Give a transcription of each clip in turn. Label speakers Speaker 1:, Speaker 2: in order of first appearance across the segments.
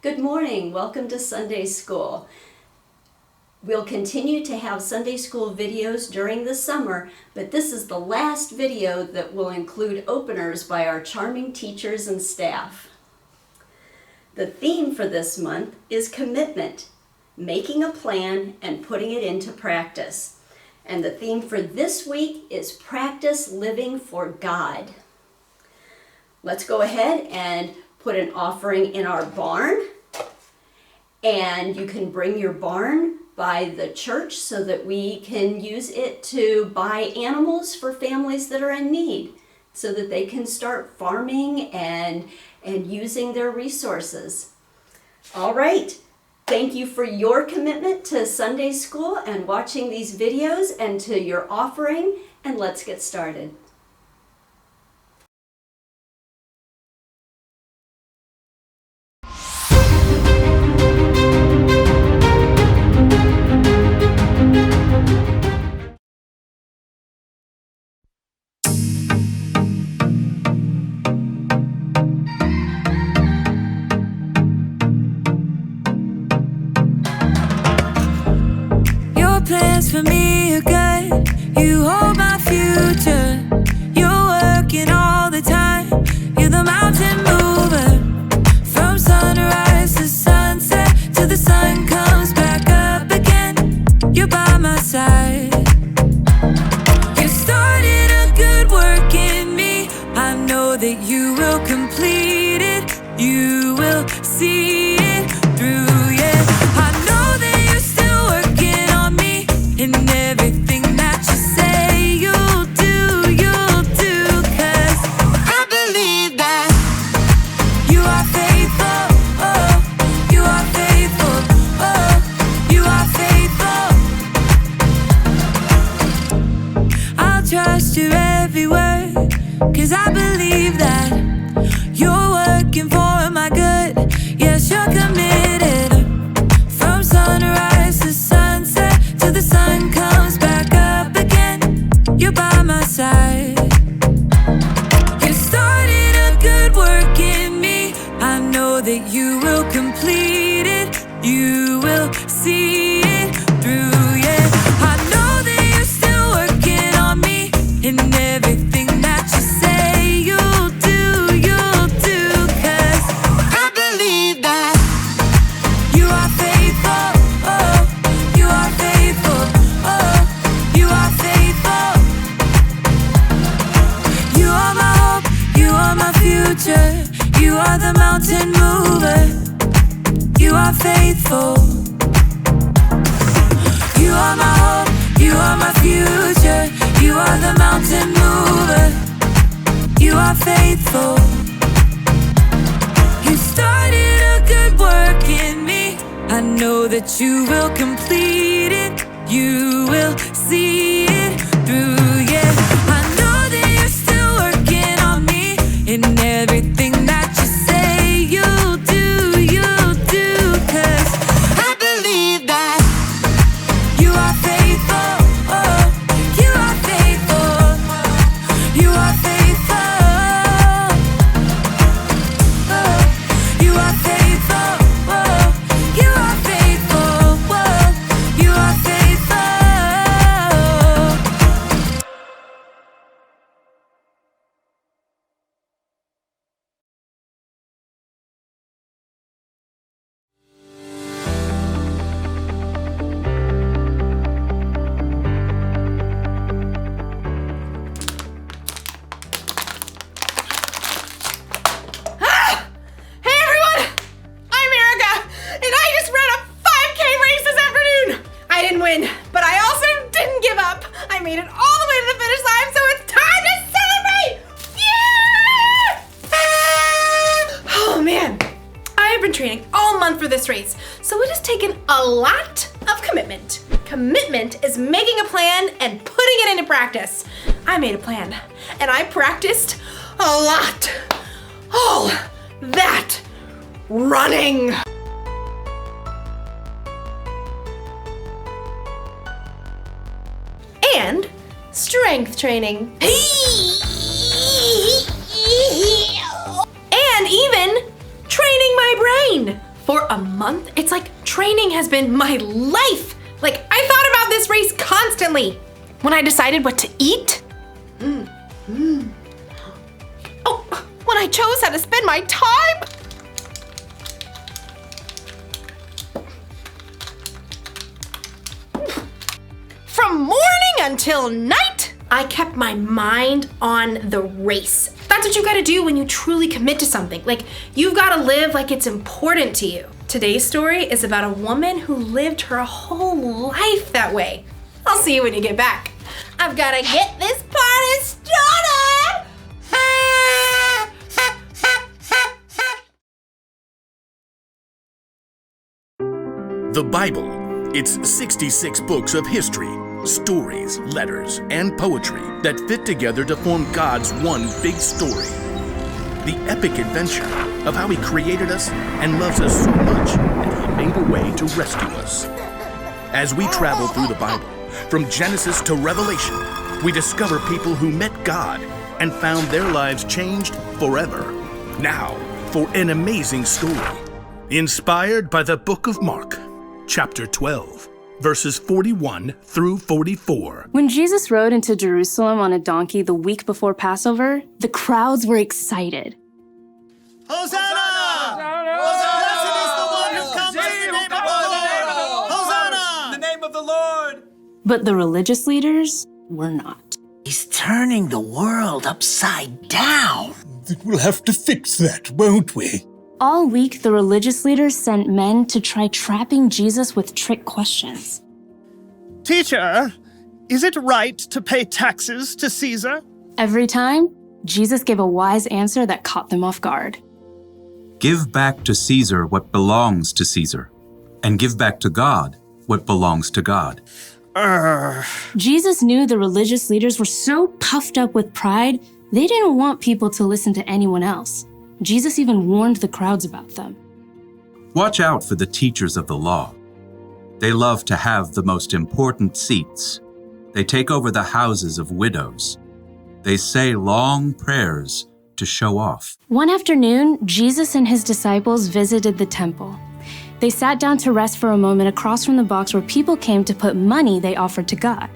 Speaker 1: Good morning. Welcome to Sunday School. We'll continue to have Sunday School videos during the summer, but this is the last video that will include openers by our charming teachers and staff. The theme for this month is commitment, making a plan and putting it into practice. And the theme for this week is practice living for God. Let's go ahead and put an offering in our barn. And you can bring your barn by the church so that we can use it to buy animals for families that are in need, so that they can start farming and using their resources. All right, thank you for your commitment to Sunday School and watching these videos and to your offering, and let's get started.
Speaker 2: Plans for me are good. You hold my future. You're working all the time. You're the mountain mover. From sunrise to sunset, till the sun comes back up again. You're by my side. You started a good work in me. I know that you will complete it. You will see it through. And everything that you say you'll do, 'cause I believe that you are faithful, oh, you are faithful, oh, you are faithful. I'll trust your every word, 'cause I believe that you're working for my good. Yes, you're committed. From sunrise to sunset, till the sun comes back up again, you're by my side. You started a good work in me. I know that you will complete it. You will see it through, yeah. I know that you're still working on me. And everything that you say you'll do, 'cause I believe that you are faithful, oh, you are faithful, oh, you are faithful. You are my hope, you are my future. You are the mountain mover. You are faithful. You are my hope, you are my future. You are the mountain mover. You are faithful. You started a good work in me. I know that you will complete it. You will see it through, yeah. I know that you're still working on me. And everything that you say you'll do, 'cause I believe that you are faithful, oh, you are faithful, you are faithful, oh, you are faithful, oh, you are faithful, oh, you are faithful.
Speaker 3: Hey everyone! I'm Erica, and I just ran a 5K race this afternoon! I didn't win, but I also didn't give up. I made it all the way to the finish line, so it's time to celebrate! Yeah! Oh man, I have been training all month for this race, so it has taken a lot of commitment. Commitment is making a plan and putting it into practice. I made a plan, and I practiced a lot. All that running. And strength training. And even training my brain For a month? It's like training has been my life. Like, I thought about this race constantly. When I decided what to eat. Oh, when I chose how to spend my time. From morning until night, I kept my mind on the race. That's what you gotta do when you truly commit to something. Like, you've gotta live like it's important to you. Today's story is about a woman who lived her whole life that way. I'll see you when you get back. I've gotta get this party started!
Speaker 4: The Bible. It's 66 books of history, stories, letters, and poetry that fit together to form God's one big story. The epic adventure of how He created us and loves us so much that He made a way to rescue us. As we travel through the Bible, from Genesis to Revelation, we discover people who met God and found their lives changed forever. Now, for an amazing story, inspired by the book of Mark, chapter 12, verses 41 through 44.
Speaker 5: When Jesus rode into Jerusalem on a donkey the week before Passover, the crowds were excited.
Speaker 6: Hosanna! Blessed is the one who comes in the name of the Lord! Hosanna! In the name of the Lord!
Speaker 5: But the religious leaders were not.
Speaker 7: He's turning the world upside down.
Speaker 8: We'll have to fix that, won't we?
Speaker 5: All week, the religious leaders sent men to try trapping Jesus with trick questions.
Speaker 6: Teacher, is it right to pay taxes to Caesar?
Speaker 5: Every time, Jesus gave a wise answer that caught them off guard.
Speaker 9: Give back to Caesar what belongs to Caesar, and give back to God what belongs to God.
Speaker 5: Jesus knew the religious leaders were so puffed up with pride, they didn't want people to listen to anyone else. Jesus even warned the crowds about them.
Speaker 9: Watch out for the teachers of the law. They love to have the most important seats. They take over the houses of widows. They say long prayers to show off.
Speaker 5: One afternoon, Jesus and his disciples visited the temple. They sat down to rest for a moment across from the box where people came to put money they offered to God.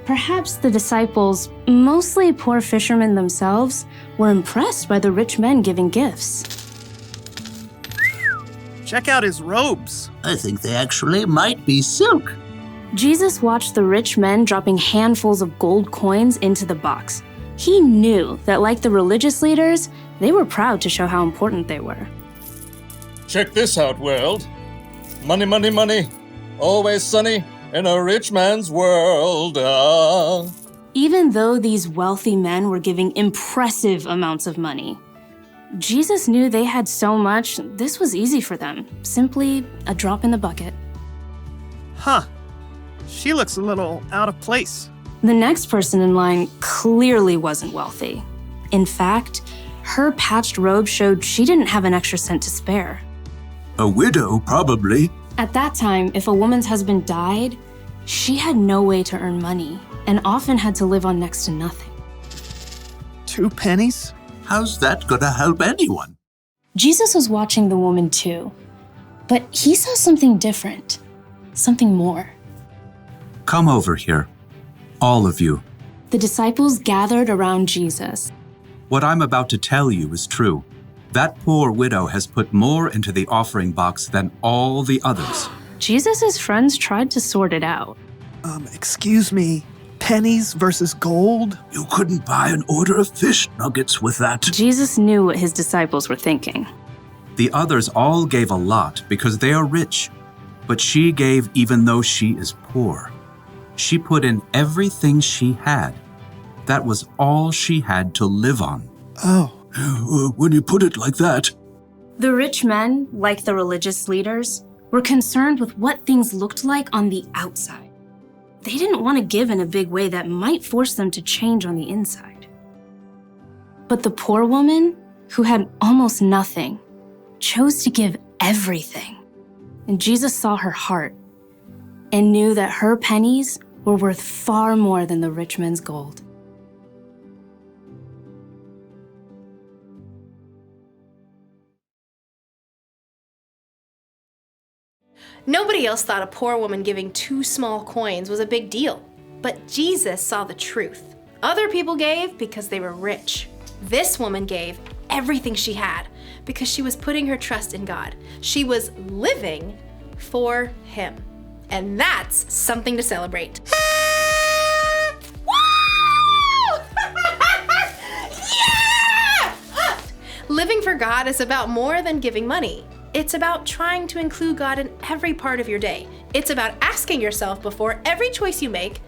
Speaker 5: Perhaps the disciples, mostly poor fishermen themselves, were impressed by the rich men giving gifts.
Speaker 6: Check out his robes.
Speaker 7: I think they actually might be silk.
Speaker 5: Jesus watched the rich men dropping handfuls of gold coins into the box. He knew that, like the religious leaders, they were proud to show how important they were.
Speaker 8: Check this out, world. Money, money, money. Always sunny in a rich man's world.
Speaker 5: Even though these wealthy men were giving impressive amounts of money, Jesus knew they had so much, this was easy for them. Simply a drop in the bucket.
Speaker 6: Huh. She looks a little out of place.
Speaker 5: The next person in line clearly wasn't wealthy. In fact, her patched robe showed she didn't have an extra cent to spare.
Speaker 9: A widow, probably.
Speaker 5: At that time, if a woman's husband died, she had no way to earn money and often had to live on next to nothing.
Speaker 6: 2 pennies?
Speaker 7: How's that gonna help anyone?
Speaker 5: Jesus was watching the woman too, but he saw something different, something more.
Speaker 9: Come over here, all of you.
Speaker 5: The disciples gathered around Jesus.
Speaker 9: What I'm about to tell you is true. That poor widow has put more into the offering box than all the others.
Speaker 5: Jesus' friends tried to sort it out.
Speaker 6: Excuse me, pennies versus gold?
Speaker 7: You couldn't buy an order of fish nuggets with that.
Speaker 5: Jesus knew what his disciples were thinking.
Speaker 9: The others all gave a lot because they are rich, but she gave even though she is poor. She put in everything she had. That was all she had to live on.
Speaker 6: Oh.
Speaker 7: When you put it like that.
Speaker 5: The rich men, like the religious leaders, were concerned with what things looked like on the outside. They didn't want to give in a big way that might force them to change on the inside. But the poor woman, who had almost nothing, chose to give everything. And Jesus saw her heart and knew that her pennies were worth far more than the rich men's gold.
Speaker 3: Nobody else thought a poor woman giving 2 small coins was a big deal. But Jesus saw the truth. Other people gave because they were rich. This woman gave everything she had because she was putting her trust in God. She was living for Him. And that's something to celebrate. Woo! Yeah! Living for God is about more than giving money. It's about trying to include God in every part of your day. It's about asking yourself before every choice you make,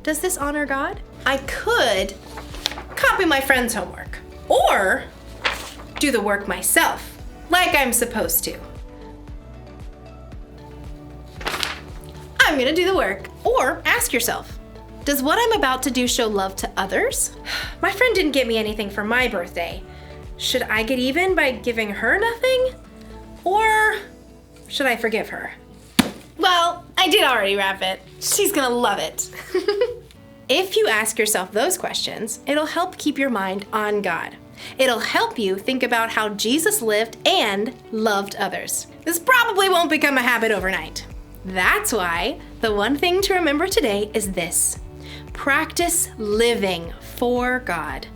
Speaker 3: does this honor God? I could copy my friend's homework or do the work myself, like I'm supposed to. I'm gonna do the work. Or ask yourself, does what I'm about to do show love to others? My friend didn't get me anything for my birthday. Should I get even by giving her nothing? Or should I forgive her? Well, I did already wrap it. She's gonna love it. If you ask yourself those questions, it'll help keep your mind on God. It'll help you think about how Jesus lived and loved others. This probably won't become a habit overnight. That's why the one thing to remember today is this: practice living for God.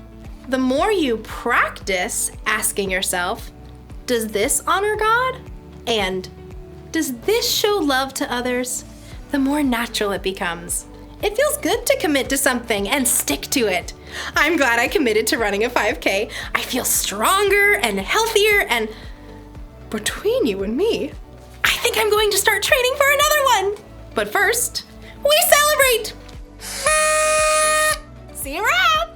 Speaker 3: The more you practice asking yourself, does this honor God? And does this show love to others? The more natural it becomes. It feels good to commit to something and stick to it. I'm glad I committed to running a 5K. I feel stronger and healthier, and between you and me, I think I'm going to start training for another one. But first, we celebrate! See you around!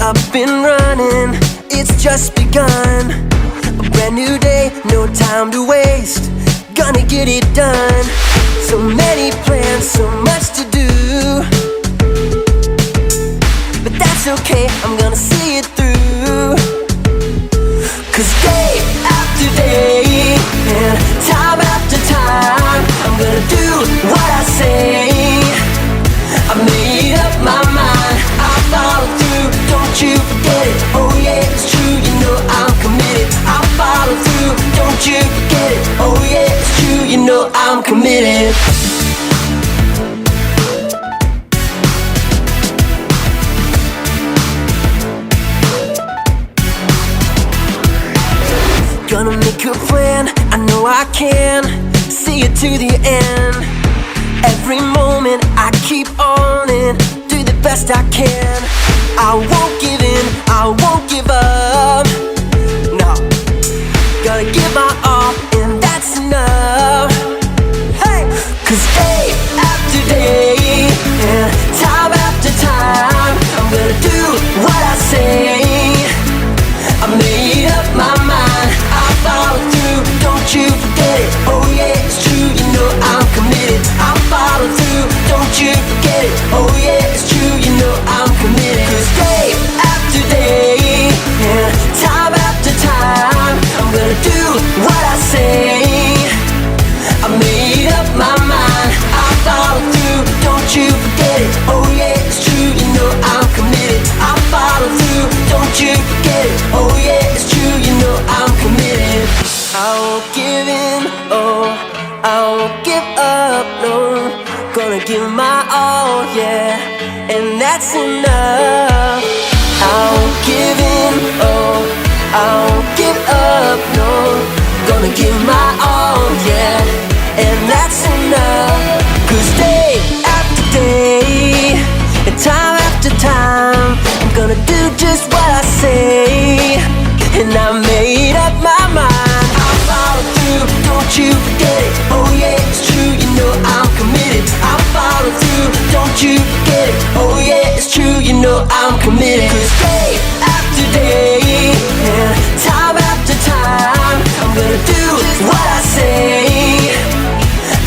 Speaker 10: Up and running, it's just begun. A brand new day, no time to waste. Gonna get it done. So many plans, so much to do. But that's okay, I'm gonna see it through. 'Cause day after day and time after time, I'm gonna do what I say. I made up my mind, I follow through, don't you forget it. Oh yeah, it's true, you know I'm committed. I follow through, don't you forget it. Oh yeah, it's true, you know I'm committed. Gonna make a plan, I know I can see it to the end. Every moment I keep on and do the best I can. I won't give in, I won't give up. No, gotta give my all and that's enough. Hey, 'cause day after day and time after time, I'm gonna do what I say. I made up my mind, I follow through, don't you forget it. Oh yeah, it's true, you know I'm committed. I follow through, don't you forget it. Oh yeah, it's true, you know I'm committed. 'Cause day after day and time after time, I'm gonna do what I say. I made up my mind, I follow through, don't you forget it. Oh yeah, it's true, you know I'm committed. I follow through, don't you forget it. Oh yeah, it's true, you know I'm committed. I won't give in, oh, I won't give up, no. Gonna give my all, yeah, and that's enough. I won't give in, oh, I won't give up, no. Gonna give my all, yeah, and that's enough. 'Cause day after day and time after time, I'm gonna do just what I say. And I made up my mind, I'll follow through, don't you forget it. Oh yeah, it's true, you know I'm committed. I'll follow through, don't you forget it. Oh yeah, it's true, you know I'm committed. committed. 'Cause day after day and time after time, I'm gonna do what I say.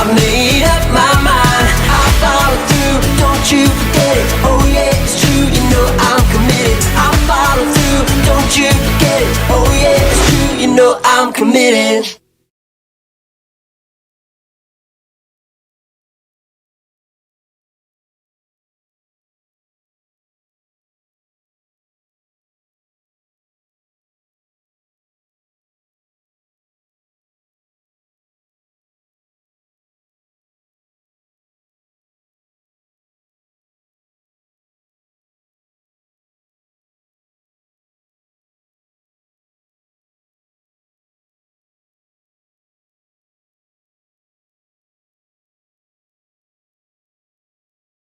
Speaker 10: I made up my mind, I follow through, don't you forget it. Oh yeah, it's true, you know I'm committed. I follow through, don't you forget it. Oh yeah, it's true, you know I'm committed.